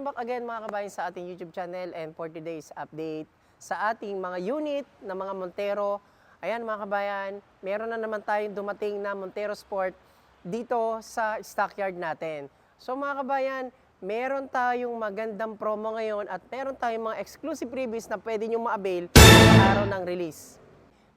Back again mga kabayan sa ating YouTube channel and for today's update sa ating mga unit na mga Montero. Ayan mga kabayan, meron na naman tayong dumating na Montero Sport dito sa stockyard natin. So mga kabayan, meron tayong magandang promo ngayon at meron tayong mga exclusive freebies na pwede nyo ma-avail sa araw ng release.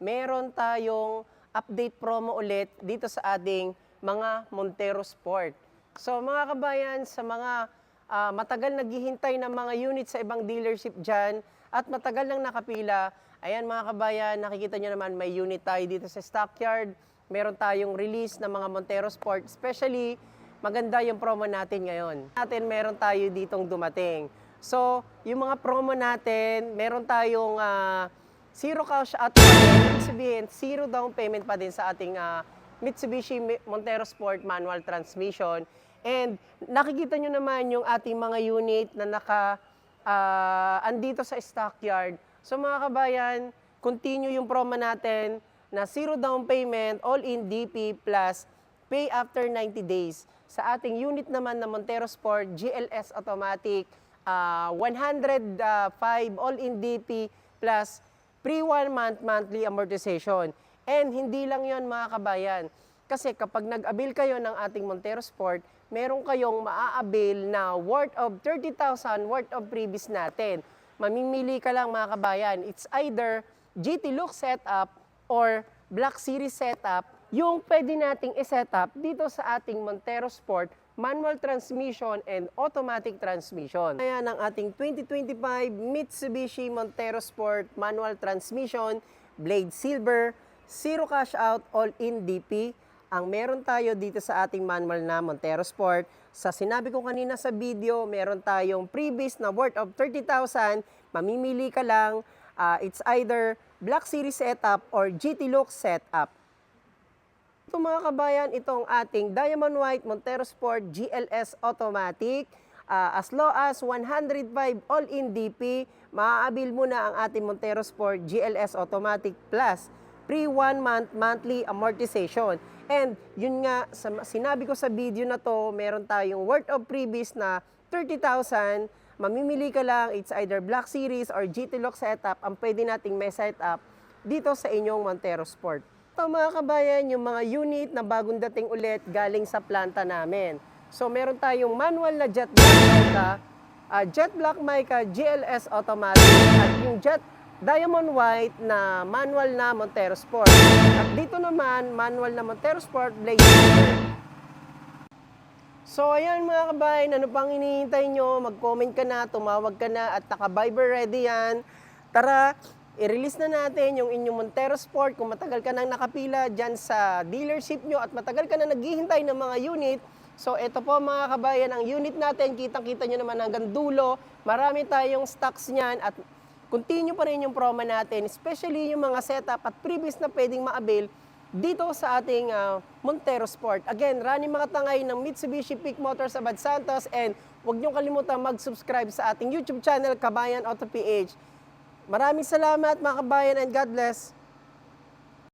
Meron tayong update promo ulit dito sa ating mga Montero Sport. So mga kabayan, sa mga matagal naghihintay ng mga unit sa ibang dealership dyan at matagal nang nakapila, ayan mga kabayan, nakikita nyo naman may unit tayo dito sa stockyard. Meron tayong release ng mga Montero Sport, especially maganda yung promo natin ngayon. Meron tayo ditong dumating. So, yung mga promo natin, meron tayong zero cash out payment, sabihin, zero down payment pa din sa ating Mitsubishi Montero Sport manual transmission. And nakikita nyo naman yung ating mga unit na andito sa stockyard. So mga kabayan, continue yung promo natin na zero down payment, all-in DP plus pay after 90 days. Sa ating unit naman na Montero Sport GLS Automatic, 105 all-in DP plus pre 1 month monthly amortization. And hindi lang yon mga kabayan. Kasi kapag nag-avail kayo ng ating Montero Sport, meron kayong maa-avail na worth of 30,000 worth of freebies natin. Mamimili ka lang mga kabayan. It's either GT Look setup or Black Series setup yung pwede nating i-setup dito sa ating Montero Sport manual transmission and automatic transmission. Ayan ang ating 2025 Mitsubishi Montero Sport manual transmission, blade silver, zero cash out, all-in DP. Ang meron tayo dito sa ating manual na Montero Sport, sa sinabi ko kanina sa video, meron tayong freebies na worth of 30,000. Mamimili ka lang, it's either Black Series setup or GT Look setup. Ito mga kabayan, itong ating Diamond White Montero Sport GLS Automatic, as low as 105 all-in DP, maa-avail mo na ang ating Montero Sport GLS Automatic Plus pre 1 month monthly amortization. And yun nga, sinabi ko sa video na to, meron tayong worth of freebies na 30,000. Mamimili ka lang, it's either Black Series or GT Look setup ang pwede nating may setup dito sa inyong Montero Sport. Ito mga kabayan, yung mga unit na bagong dating ulit galing sa planta namin. So meron tayong manual na Jet Black Mica GLS Automatic at yung Jet Diamond White na manual na Montero Sport. At dito naman, manual na Montero Sport Blade Silver. So ayan mga kabayan, ano pang hinihintay nyo? Mag-comment ka na, tumawag ka na at naka-Viber ready yan. Tara, i-release na natin yung inyong Montero Sport. Kung matagal ka nang nakapila dyan sa dealership nyo at matagal ka na naghihintay ng mga unit. So ito po mga kabayan, ang unit natin, kitang-kita nyo naman hanggang dulo. Marami tayong stocks niyan at continue pa rin yung promo natin, especially yung mga setup at previous na pwedeng ma-avail dito sa ating Montero Sport. Again, running mga tangay ng Mitsubishi Peak Motors Abad Santos, and huwag niyong kalimutan mag-subscribe sa ating YouTube channel, Kabayan Auto PH. Maraming salamat mga kabayan and God bless.